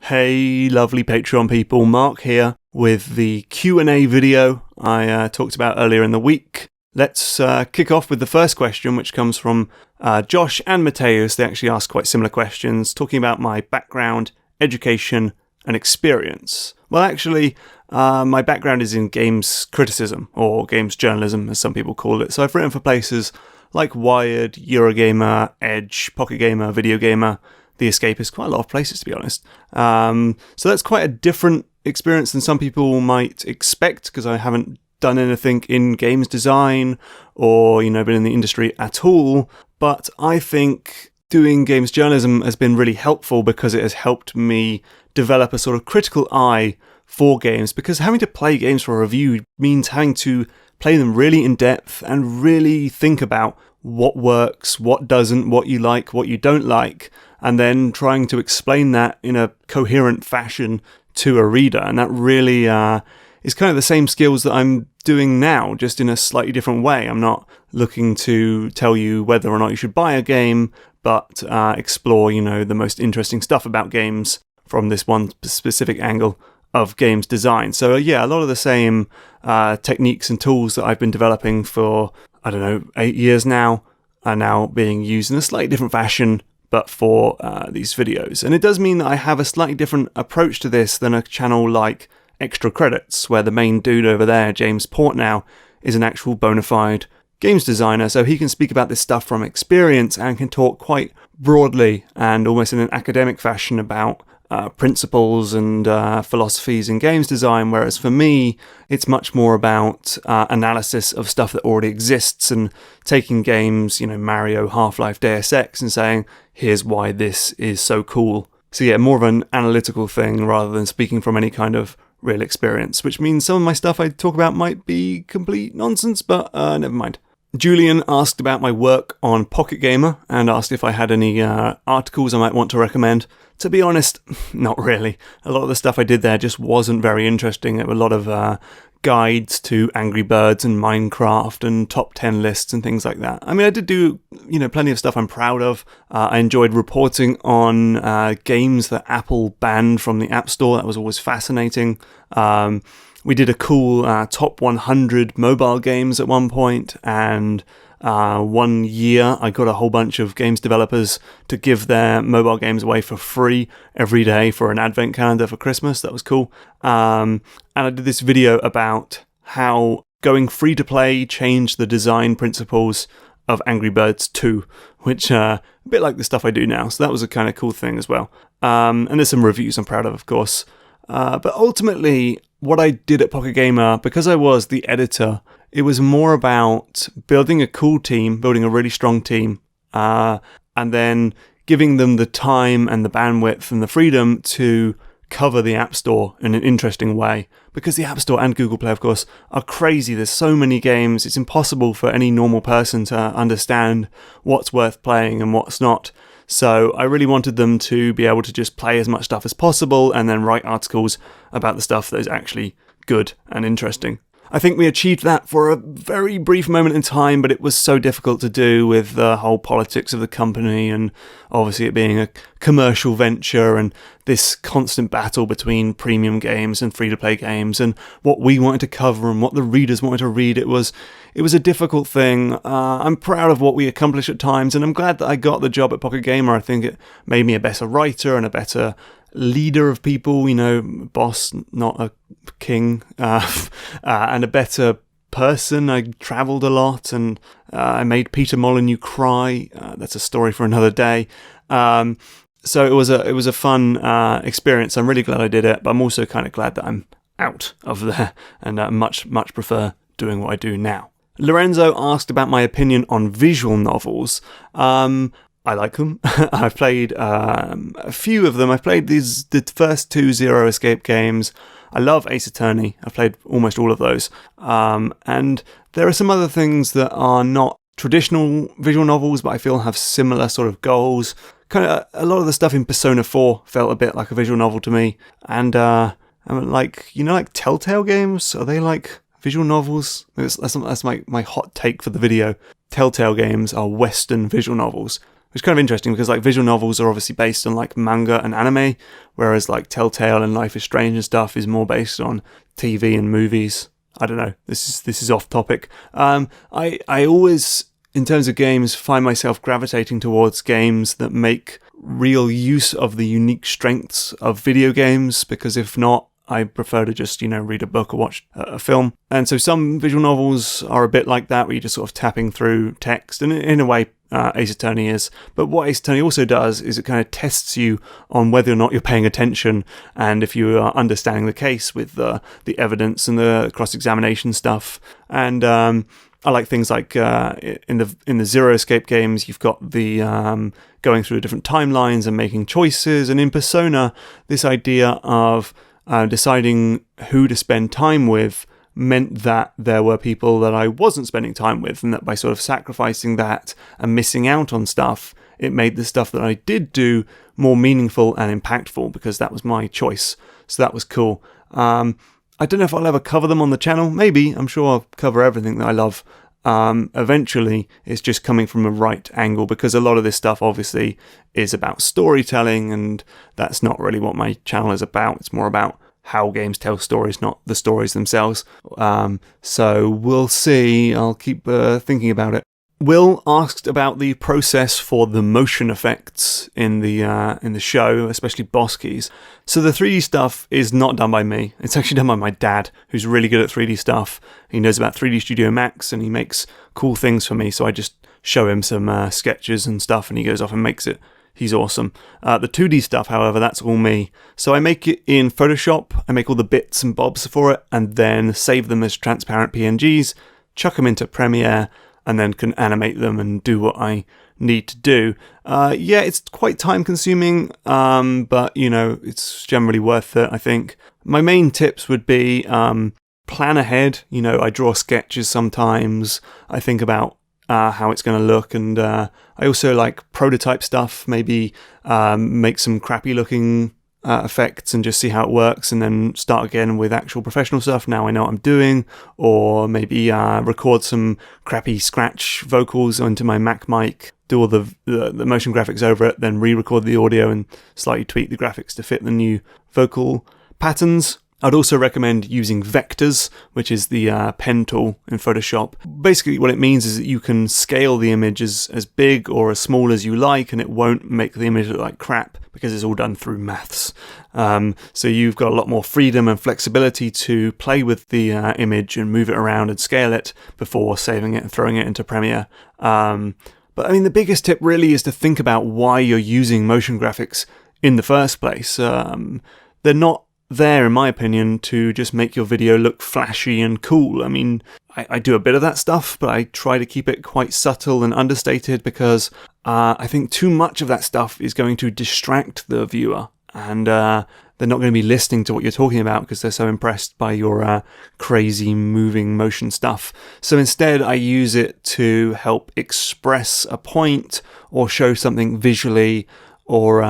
Hey, lovely Patreon people, Mark here with the Q&A video I talked about earlier in the week. Let's kick off with the first question, which comes from Josh and Mateus. They actually asked quite similar questions, talking about my background, education, and experience. Well, actually, my background is in games criticism, or games journalism, as some people call it. So I've written for places like Wired, Eurogamer, Edge, Pocket Gamer, Video Gamer, The Escapist, quite a lot of places, to be honest. So that's quite a different experience than some people might expect, because I haven't done anything in games design or, been in the industry at all. But I think doing games journalism has been really helpful because it has helped me develop a sort of critical eye for games, because having to play games for a review means having to play them really in depth and really think about what works, what doesn't, what you like, what you don't like, and then trying to explain that in a coherent fashion to a reader. And that really is kind of the same skills that I'm doing now, just in a slightly different way. I'm not looking to tell you whether or not you should buy a game, but explore, the most interesting stuff about games from this one specific angle of games design. So a lot of the same techniques and tools that I've been developing for, 8 years now, are now being used in a slightly different fashion, but for these videos. And it does mean that I have a slightly different approach to this than a channel like Extra Credits, where the main dude over there, James Portnow, is an actual bona fide games designer, so he can speak about this stuff from experience and can talk quite broadly and almost in an academic fashion about principles and philosophies in games design, whereas for me, it's much more about analysis of stuff that already exists and taking games, Mario, Half-Life, Deus Ex, and saying, here's why this is so cool. So yeah, more of an analytical thing rather than speaking from any kind of real experience, which means some of my stuff I talk about might be complete nonsense, but never mind. Julian asked about my work on Pocket Gamer and asked if I had any articles I might want to recommend. To be honest, not really. A lot of the stuff I did there just wasn't very interesting. There were a lot of guides to Angry Birds and Minecraft and top 10 lists and things like that. I mean, I did do, plenty of stuff I'm proud of. I enjoyed reporting on games that Apple banned from the App Store. That was always fascinating. We did a cool top 100 mobile games at one point, and 1 year I got a whole bunch of games developers to give their mobile games away for free every day for an advent calendar for Christmas. That was cool. And I did this video about how going free to play changed the design principles of Angry Birds 2, which a bit like the stuff I do now. So that was a kind of cool thing as well. And there's some reviews I'm proud of course. But ultimately, what I did at Pocket Gamer, because I was the editor, it was more about building a cool team, building a really strong team, and then giving them the time and the bandwidth and the freedom to cover the App Store in an interesting way. Because the App Store and Google Play, of course, are crazy. There's so many games, it's impossible for any normal person to understand what's worth playing and what's not. So I really wanted them to be able to just play as much stuff as possible and then write articles about the stuff that is actually good and interesting. I think we achieved that for a very brief moment in time, but it was so difficult to do with the whole politics of the company and obviously it being a commercial venture and this constant battle between premium games and free-to-play games and what we wanted to cover and what the readers wanted to read. It was a difficult thing. I'm proud of what we accomplished at times, and I'm glad that I got the job at Pocket Gamer. I think it made me a better writer and a better leader of people, boss, not a king, and a better person. I travelled a lot and I made Peter Molyneux cry. That's a story for another day. So it was a fun experience. I'm really glad I did it, but I'm also kind of glad that I'm out of there and much prefer doing what I do now. Lorenzo asked about my opinion on visual novels. I like them. I've played a few of them. I've played the first 2 Zero Escape games. I love Ace Attorney. I've played almost all of those. And there are some other things that are not traditional visual novels, but I feel have similar sort of goals. Kind of a lot of the stuff in Persona 4 felt a bit like a visual novel to me. And I'm like Telltale games? Are they like visual novels? That's my hot take for the video. Telltale games are Western visual novels. which is kind of interesting because like visual novels are obviously based on like manga and anime, whereas like Telltale and Life is Strange and stuff is more based on TV and movies. I don't know. This is off topic. I always, in terms of games, find myself gravitating towards games that make real use of the unique strengths of video games, because if not, I prefer to just, read a book or watch a film. And so some visual novels are a bit like that, where you're just sort of tapping through text, and in a way, Ace Attorney is. But what Ace Attorney also does is it kind of tests you on whether or not you're paying attention, and if you are understanding the case with the evidence and the cross-examination stuff. And I like things like in the Zero Escape games, you've got the going through different timelines and making choices, and in Persona, this idea of deciding who to spend time with meant that there were people that I wasn't spending time with, and that by sort of sacrificing that and missing out on stuff, it made the stuff that I did do more meaningful and impactful, because that was my choice. So that was cool. I don't know if I'll ever cover them on the channel. Maybe. I'm sure I'll cover everything that I love. Eventually, it's just coming from a right angle, because a lot of this stuff obviously is about storytelling, and that's not really what my channel is about. It's more about how games tell stories, not the stories themselves. So we'll see. I'll keep thinking about it. Will asked about the process for the motion effects in the show, especially boss keys. So the 3D stuff is not done by me. It's actually done by my dad, who's really good at 3D stuff. He knows about 3D Studio Max, and he makes cool things for me. So I just show him some sketches and stuff, and he goes off and makes it. He's awesome. The 2D stuff, however, that's all me. So I make it in Photoshop. I make all the bits and bobs for it, and then save them as transparent PNGs, chuck them into Premiere, and then can animate them and do what I need to do. Yeah, it's quite time consuming, but it's generally worth it, I think. My main tips would be plan ahead. I draw sketches sometimes. I think about how it's going to look, and I also like prototype stuff, maybe make some crappy looking effects and just see how it works, and then start again with actual professional stuff. Now I know what I'm doing. Or maybe record some crappy scratch vocals onto my Mac mic, do all the motion graphics over it, then re-record the audio and slightly tweak the graphics to fit the new vocal patterns. I'd also recommend using vectors, which is the pen tool in Photoshop. Basically what it means is that you can scale the image as big or as small as you like, and it won't make the image look like crap, because it's all done through maths. So you've got a lot more freedom and flexibility to play with the image and move it around and scale it before saving it and throwing it into Premiere. But I mean, the biggest tip really is to think about why you're using motion graphics in the first place. They're not there, in my opinion, to just make your video look flashy and cool. I mean, I do a bit of that stuff, but I try to keep it quite subtle and understated, because I think too much of that stuff is going to distract the viewer, and they're not going to be listening to what you're talking about because they're so impressed by your crazy moving motion stuff. So instead, I use it to help express a point, or show something visually, or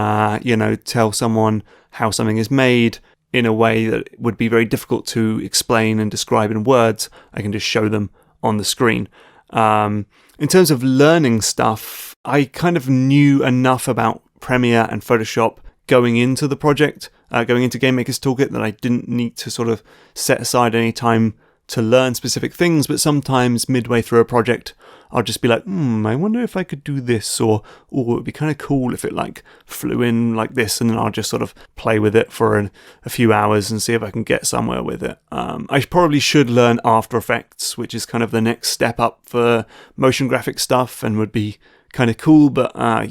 tell someone how something is made in a way that would be very difficult to explain and describe in words. I can just show them on the screen. In terms of learning stuff, I kind of knew enough about Premiere and Photoshop going into the project, going into Game Maker's Toolkit, that I didn't need to sort of set aside any time to learn specific things. But sometimes midway through a project, I'll just be like, I wonder if I could do this, or it would be kind of cool if it like flew in like this, and then I'll just sort of play with it for a few hours and see if I can get somewhere with it. I probably should learn After Effects, which is kind of the next step up for motion graphic stuff and would be kind of cool, but I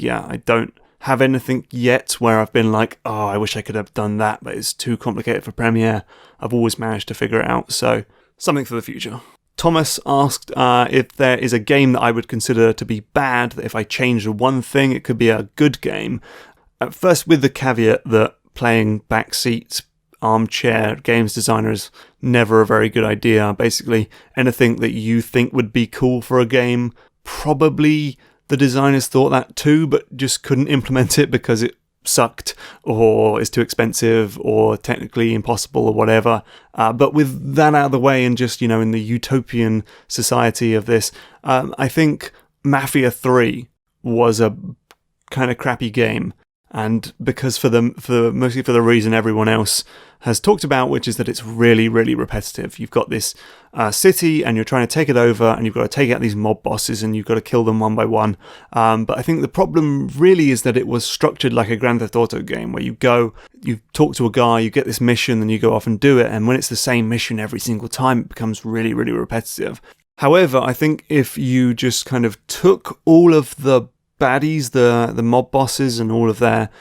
don't have anything yet where I've been like, I wish I could have done that, but it's too complicated for Premiere. I've always managed to figure it out, so something for the future. Thomas asked if there is a game that I would consider to be bad, that if I changed one thing, it could be a good game. At first, with the caveat that playing backseat armchair games designer is never a very good idea. Basically, anything that you think would be cool for a game, probably the designers thought that too, but just couldn't implement it because it sucked, or is too expensive, or technically impossible, or whatever. But with that out of the way, and just, in the utopian society of this, I think Mafia 3 was a kind of crappy game. And because mostly for the reason everyone else has talked about, which is that it's really, really repetitive. You've got this city and you're trying to take it over, and you've got to take out these mob bosses and you've got to kill them one by one. But I think the problem really is that it was structured like a Grand Theft Auto game where you go, you talk to a guy, you get this mission, then you go off and do it. And when it's the same mission every single time, it becomes really, really repetitive. However, I think if you just kind of took all of the baddies, the mob bosses and all of their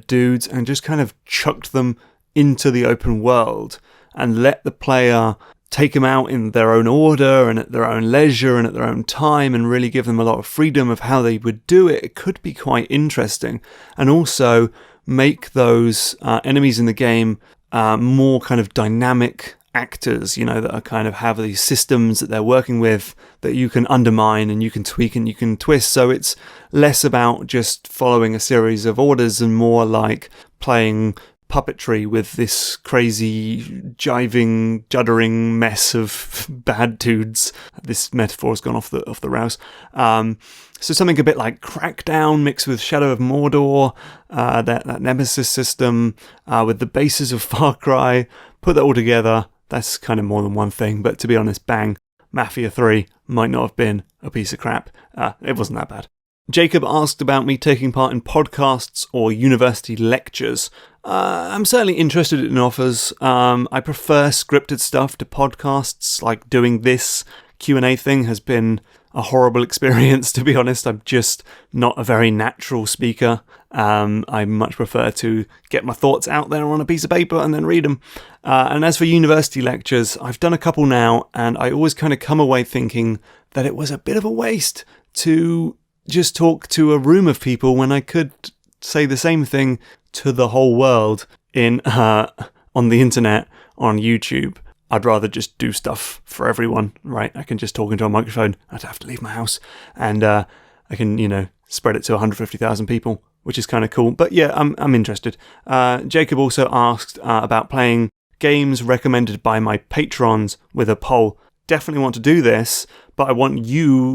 dudes, and just kind of chucked them into the open world and let the player take them out in their own order and at their own leisure and at their own time, and really give them a lot of freedom of how they would do it, it could be quite interesting. And also make those enemies in the game more kind of dynamic actors, that are kind of have these systems that they're working with that you can undermine and you can tweak and you can twist. So it's less about just following a series of orders and more like playing puppetry with this crazy jiving, juddering mess of bad dudes. This metaphor's gone off the rails. So something a bit like Crackdown mixed with Shadow of Mordor, that Nemesis system with the bases of Far Cry. Put that all together. That's kind of more than one thing, but to be honest, bang, Mafia 3 might not have been a piece of crap. It wasn't that bad. Jacob asked about me taking part in podcasts or university lectures. I'm certainly interested in offers. I prefer scripted stuff to podcasts. Like doing this Q&A thing has been a horrible experience, to be honest. I'm just not a very natural speaker. I much prefer to get my thoughts out there on a piece of paper and then read them. And as for university lectures, I've done a couple now, and I always kind of come away thinking that it was a bit of a waste to just talk to a room of people when I could say the same thing to the whole world on the internet, on YouTube. I'd rather just do stuff for everyone, right? I can just talk into a microphone. I'd have to leave my house, and I can, spread it to 150,000 people, which is kind of cool. But yeah, I'm interested. Jacob also asked about playing games recommended by my patrons with a poll. Definitely want to do this, but I want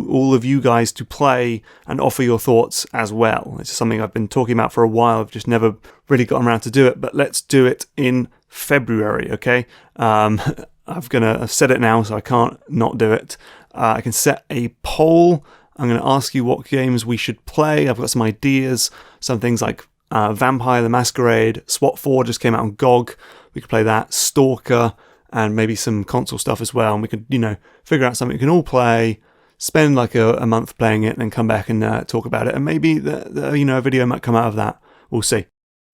all of you guys to play and offer your thoughts as well. It's something I've been talking about for a while. I've just never really gotten around to do it, but let's do it in February, okay? I've said it now, so I can't not do it. I can set a poll. I'm going to ask you what games we should play. I've got some ideas. Some things like Vampire the Masquerade, SWAT 4 just came out on GOG. We could play that. Stalker, and maybe some console stuff as well. And we could, figure out something we can all play, spend like a month playing it, and then come back and talk about it. And maybe a video might come out of that. We'll see.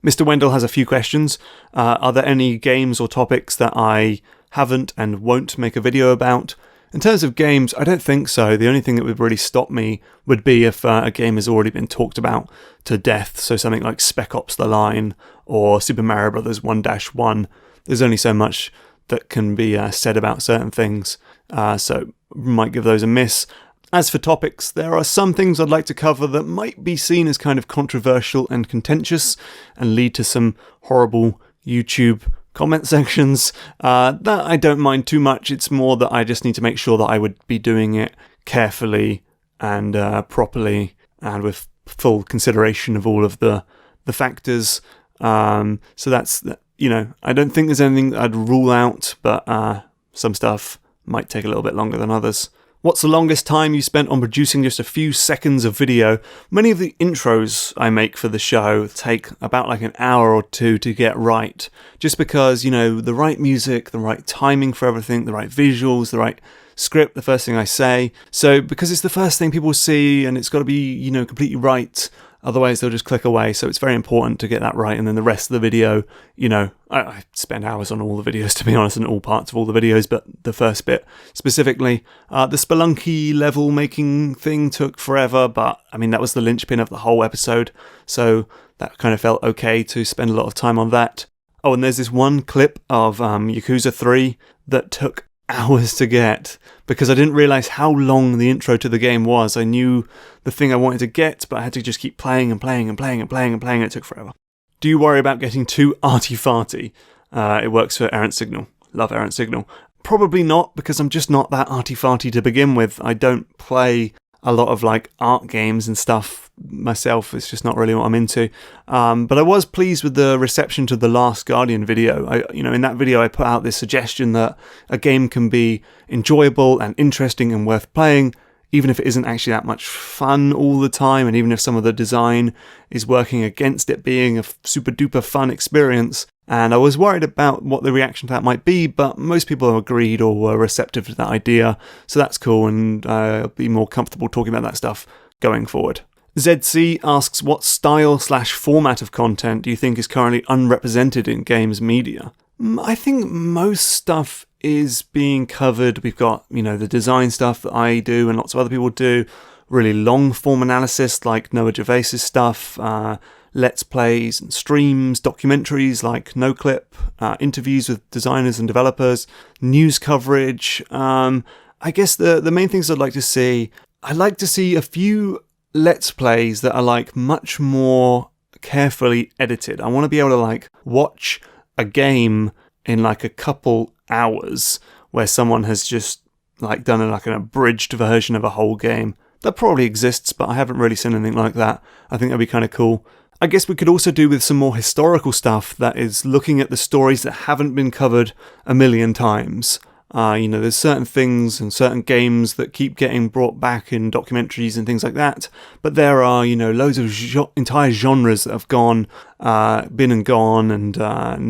Mr. Wendell has a few questions. Are there any games or topics that I haven't and won't make a video about? In terms of games, I don't think so. The only thing that would really stop me would be if a game has already been talked about to death. So something like Spec Ops The Line or Super Mario Bros. 1-1. There's only so much that can be said about certain things. So might give those a miss. As for topics, there are some things I'd like to cover that might be seen as kind of controversial and contentious and lead to some horrible YouTube comment sections. That I don't mind too much. It's more that I just need to make sure that I would be doing it carefully and properly and with full consideration of all of the factors. So that's, I don't think there's anything I'd rule out, but some stuff might take a little bit longer than others. What's the longest time you spent on producing just a few seconds of video? Many of the intros I make for the show take about like an hour or two to get right. Just because, the right music, the right timing for everything, the right visuals, the right script, the first thing I say. So because it's the first thing people see and it's got to be, completely right. Otherwise, they'll just click away. So it's very important to get that right. And then the rest of the video, I spend hours on all the videos, to be honest, and all parts of all the videos. But the first bit specifically, the Spelunky level making thing took forever. But that was the linchpin of the whole episode. So that kind of felt okay to spend a lot of time on that. Oh, and there's this one clip of Yakuza 3 that took hours to get because I didn't realize how long the intro to the game was. I knew the thing I wanted to get, but I had to just keep playing and playing and playing and playing and playing. It took forever. Do you worry about getting too arty-farty? It works for Errant Signal. Love Errant Signal. Probably not, because I'm just not that arty-farty to begin with. I don't play a lot of like art games and stuff myself. It's just not really what I'm into. But I was pleased with the reception to the Last Guardian video. In that video I put out this suggestion that a game can be enjoyable and interesting and worth playing, even if it isn't actually that much fun all the time, and even if some of the design is working against it being a super duper fun experience. And I was worried about what the reaction to that might be, but most people have agreed or were receptive to that idea, so that's cool, and I'll be more comfortable talking about that stuff going forward. ZC asks, what style/format of content do you think is currently unrepresented in games media? I think most stuff is being covered. We've got, the design stuff that I do and lots of other people do, really long form analysis like Noah Gervais's stuff, Let's Plays and streams, documentaries like NoClip, interviews with designers and developers, news coverage. I guess the main things I'd like to see a few Let's Plays that are like much more carefully edited. I want to be able to like watch a game in like a couple hours where someone has just like done an abridged version of a whole game. That probably exists, but I haven't really seen anything like that. I think that'd be kind of cool. I guess we could also do with some more historical stuff that is looking at the stories that haven't been covered a million times. There's certain things and certain games that keep getting brought back in documentaries and things like that, but there are, loads of entire genres that have been and gone, and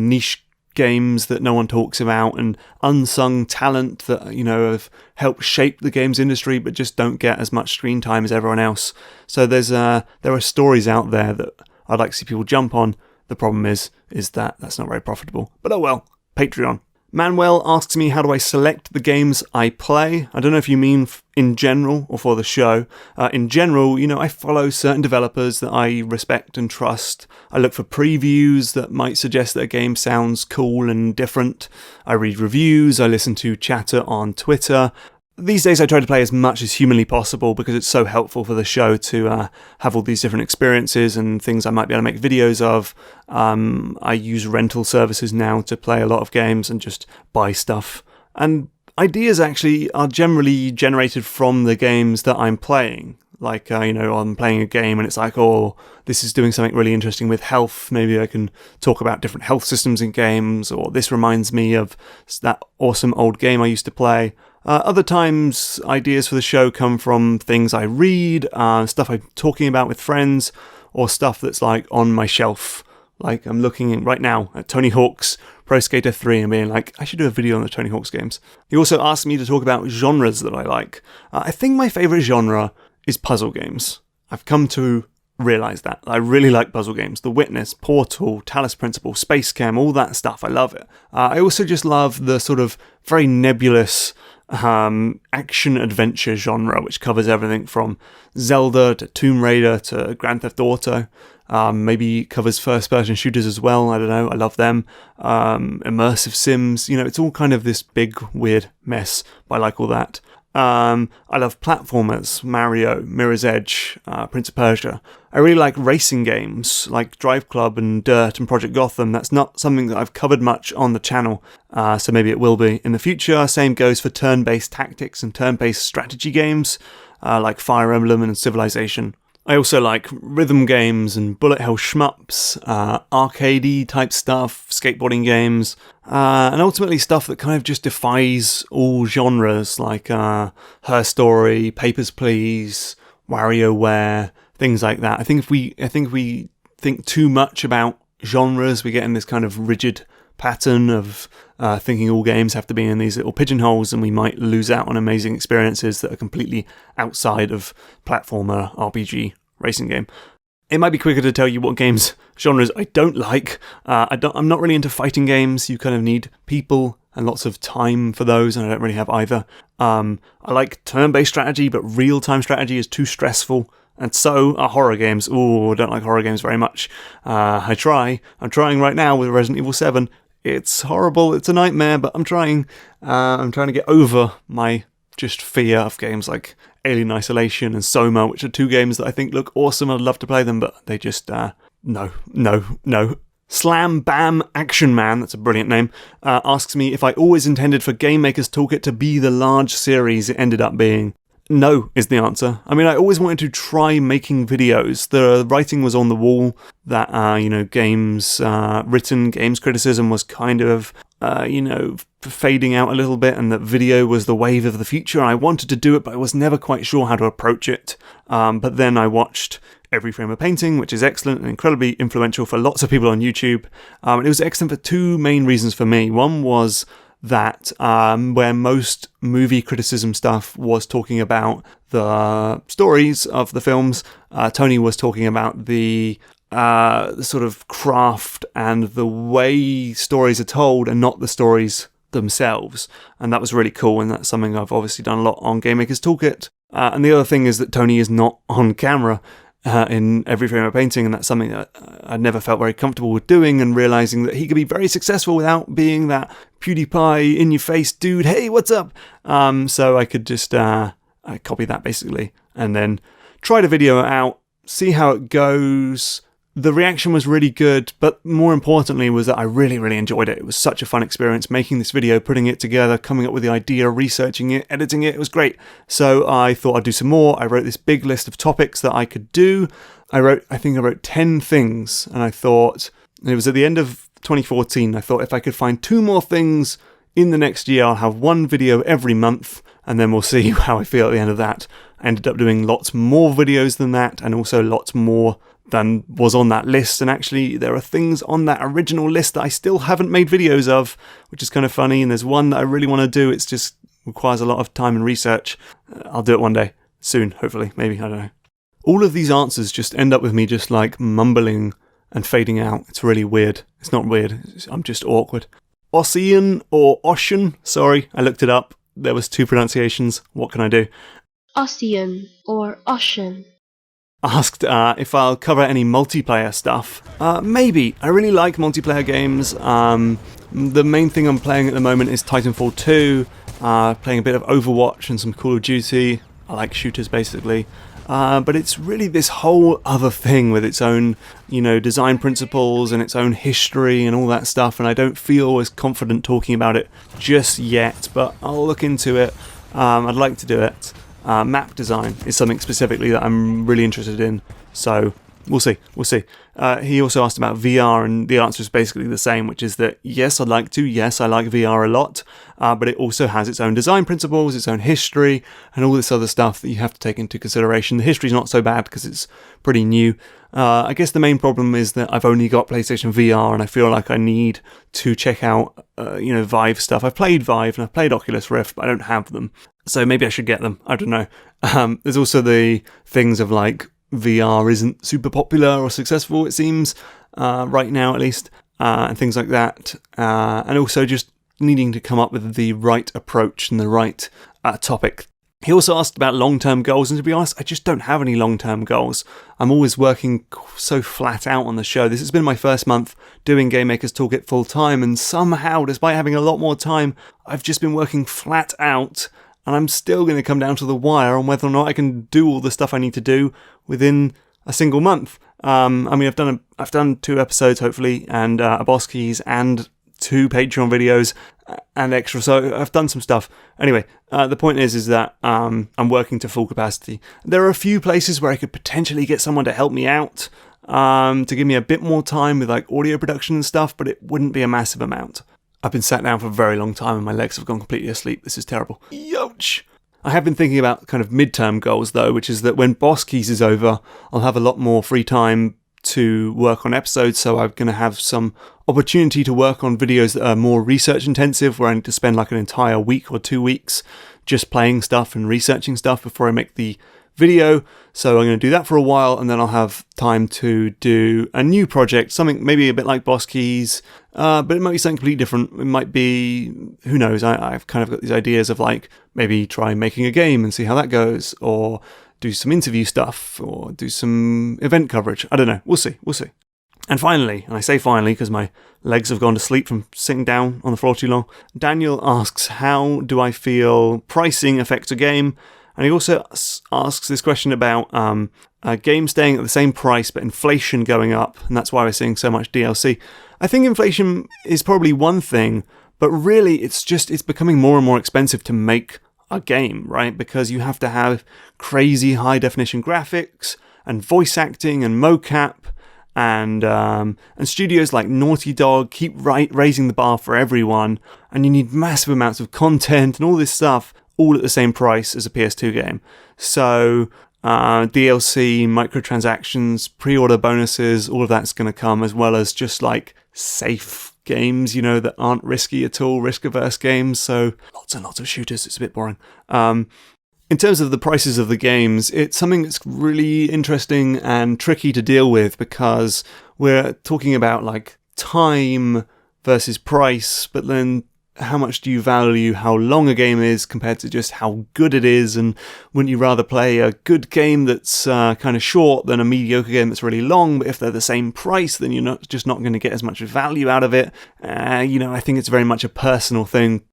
niche games that no one talks about, and unsung talent that, have helped shape the games industry but just don't get as much screen time as everyone else. So there are stories out there that I'd like to see people jump on. The problem is that that's not very profitable. But oh well, Patreon. Manuel asks me, how do I select the games I play? I don't know if you mean in general or for the show. In general, I follow certain developers that I respect and trust. I look for previews that might suggest that a game sounds cool and different. I read reviews. I listen to chatter on Twitter. These days I try to play as much as humanly possible because it's so helpful for the show to have all these different experiences and things I might be able to make videos of. I use rental services now to play a lot of games and just buy stuff. And ideas actually are generally generated from the games that I'm playing. Like, I'm playing a game and it's like, oh, this is doing something really interesting with health. Maybe I can talk about different health systems in games, or this reminds me of that awesome old game I used to play. Other times, ideas for the show come from things I read, stuff I'm talking about with friends, or stuff that's like on my shelf. Like I'm looking right now at Tony Hawk's Pro Skater 3 and being like, I should do a video on the Tony Hawk's games. He also asked me to talk about genres that I like. I think my favourite genre is puzzle games. I've come to realise that. I really like puzzle games. The Witness, Portal, Talos Principle, Space Cam, all that stuff. I love it. I also just love the sort of very nebulous action-adventure genre, which covers everything from Zelda to Tomb Raider to Grand Theft Auto. Maybe covers first-person shooters as well. I don't know. I love them. Immersive sims. It's all kind of this big, weird mess, but I like all that. I love platformers, Mario, Mirror's Edge, Prince of Persia. I really like racing games like Drive Club and Dirt and Project Gotham. That's not something that I've covered much on the channel, so maybe it will be in the future. Same goes for turn-based tactics and turn-based strategy games like Fire Emblem and Civilization. I also like rhythm games and bullet hell shmups, arcadey type stuff, skateboarding games, and ultimately stuff that kind of just defies all genres, like Her Story, Papers, Please, WarioWare, things like that. I think if we think too much about genres, we get in this kind of rigid pattern of thinking all games have to be in these little pigeonholes, and we might lose out on amazing experiences that are completely outside of platformer, RPG, racing game. It might be quicker to tell you what genres I don't like. I'm not really into fighting games. You kind of need people and lots of time for those, and I don't really have either. I like turn-based strategy, but real-time strategy is too stressful. And so are horror games. Ooh, I don't like horror games very much. I'm trying right now with Resident Evil 7. It's horrible, it's a nightmare, but I'm trying. I'm trying to get over my just fear of games like Alien Isolation and Soma, which are two games that I think look awesome. I'd love to play them, but they just, no. Slam Bam Action Man, that's a brilliant name, asks me if I always intended for Game Maker's Toolkit to be the large series it ended up being. No is the answer. I mean, I always wanted to try making videos. The writing was on the wall that, games criticism was kind of, fading out a little bit, and that video was the wave of the future. I wanted to do it, but I was never quite sure how to approach it. But then I watched Every Frame a Painting, which is excellent and incredibly influential for lots of people on YouTube. And it was excellent for two main reasons for me. One was that where most movie criticism stuff was talking about the stories of the films, Tony was talking about the sort of craft and the way stories are told and not the stories themselves. And that was really cool, and that's something I've obviously done a lot on Game Maker's Toolkit. And the other thing is that Tony is not on camera in Every Frame a Painting, and that's something that I never felt very comfortable with doing, and realising that he could be very successful without being that PewDiePie in-your-face dude, hey, what's up? So I could just I copy that basically, and then try the video out, see how it goes. The reaction was really good, but more importantly was that I really, really enjoyed it. It was such a fun experience making this video, putting it together, coming up with the idea, researching it, editing it. It was great. So I thought I'd do some more. I wrote this big list of topics that I could do. I think I wrote 10 things, and I thought, it was at the end of 2014, I thought if I could find 2 more things in the next year, I'll have 1 video every month, and then we'll see how I feel at the end of that. I ended up doing lots more videos than that, and also lots more than was on that list. And actually, there are things on that original list that I still haven't made videos of, which is kind of funny. And there's one that I really want to do. It's just requires a lot of time and research. I'll do it one day, soon, hopefully, maybe, I don't know. All of these answers just end up with me just like mumbling and fading out. It's really weird. It's not weird, I'm just awkward. Ossian or Ocean, sorry, I looked it up. There was 2 pronunciations. What can I do? Ocean or Ocean. Asked if I'll cover any multiplayer stuff. Maybe. I really like multiplayer games. The main thing I'm playing at the moment is Titanfall 2, playing a bit of Overwatch and some Call of Duty. I like shooters basically. But it's really this whole other thing with its own, design principles and its own history and all that stuff, and I don't feel as confident talking about it just yet, but I'll look into it. I'd like to do it. Map design is something specifically that I'm really interested in, so we'll see. He also asked about VR, and the answer is basically the same, which is that yes, I'd like to. Yes, I like VR a lot, but it also has its own design principles, its own history, and all this other stuff that you have to take into consideration. The history's not so bad because it's pretty new. I guess the main problem is that I've only got PlayStation VR, and I feel like I need to check out, Vive stuff. I've played Vive and I've played Oculus Rift, but I don't have them. So maybe I should get them. I don't know. There's also the things of like VR isn't super popular or successful, it seems, right now at least, and things like that. And also just needing to come up with the right approach and the right topic. He also asked about long-term goals, and to be honest, I just don't have any long-term goals. I'm always working so flat out on the show. This has been my first month doing Game Maker's Toolkit full-time, and somehow, despite having a lot more time, I've just been working flat out, and I'm still going to come down to the wire on whether or not I can do all the stuff I need to do within a single month. I've done 2 episodes, hopefully, and a Boss Keys, and 2 Patreon videos and extra, so I've done some stuff. Anyway, the point is that I'm working to full capacity. There are a few places where I could potentially get someone to help me out, to give me a bit more time with like audio production and stuff, but it wouldn't be a massive amount. I've been sat down for a very long time and my legs have gone completely asleep. This is terrible. Youch! I have been thinking about kind of midterm goals though, which is that when Boss Keys is over, I'll have a lot more free time to work on episodes, so I'm going to have some opportunity to work on videos that are more research intensive, where I need to spend like an entire week or 2 weeks just playing stuff and researching stuff before I make the video. So I'm going to do that for a while, and then I'll have time to do a new project, something maybe a bit like Boss Keys, but it might be something completely different. It might be, who knows, I've kind of got these ideas of like maybe try making a game and see how that goes, or do some interview stuff, or do some event coverage. I don't know. We'll see. And finally, and I say finally because my legs have gone to sleep from sitting down on the floor too long, Daniel asks, how do I feel pricing affects a game? And he also asks this question about a game staying at the same price but inflation going up, and that's why we're seeing so much DLC. I think inflation is probably one thing, but really it's becoming more and more expensive to make a game, right? Because you have to have crazy high definition graphics and voice acting and mocap, and studios like Naughty Dog keep raising the bar for everyone, and you need massive amounts of content and all this stuff all at the same price as a PS2 game. So DLC, microtransactions, pre-order bonuses, all of that's going to come, as well as just like safe games, that aren't risky at all, risk-averse games. So lots and lots of shooters. It's a bit boring. In terms of the prices of the games, it's something that's really interesting and tricky to deal with, because we're talking about like time versus price, but then how much do you value how long a game is compared to just how good it is? And wouldn't you rather play a good game that's kind of short than a mediocre game that's really long? But if they're the same price, then you're not going to get as much value out of it. I think it's very much a personal thing.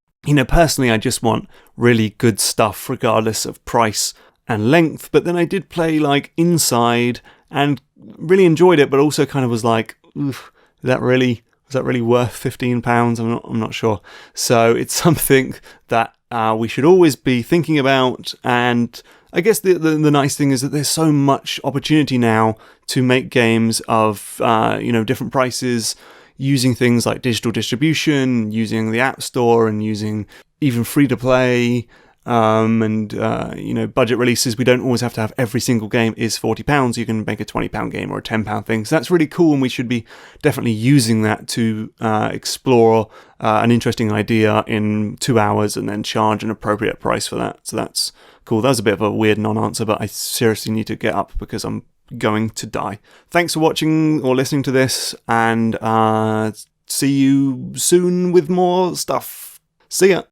Personally, I just want really good stuff regardless of price and length. But then I did play like Inside and really enjoyed it, but also kind of was like, oof, was that really worth £15? I'm not sure. So it's something that we should always be thinking about. And I guess the nice thing is that there's so much opportunity now to make games of different prices, using things like digital distribution, using the App Store, and using even free-to-play, and budget releases. We don't always have to have every single game is £40. You can make a £20 game or a £10 thing. So that's really cool, and we should be definitely using that to explore an interesting idea in 2 hours and then charge an appropriate price for that. So that's cool. That was a bit of a weird non-answer, but I seriously need to get up because I'm going to die. Thanks for watching or listening to this, and see you soon with more stuff. See ya!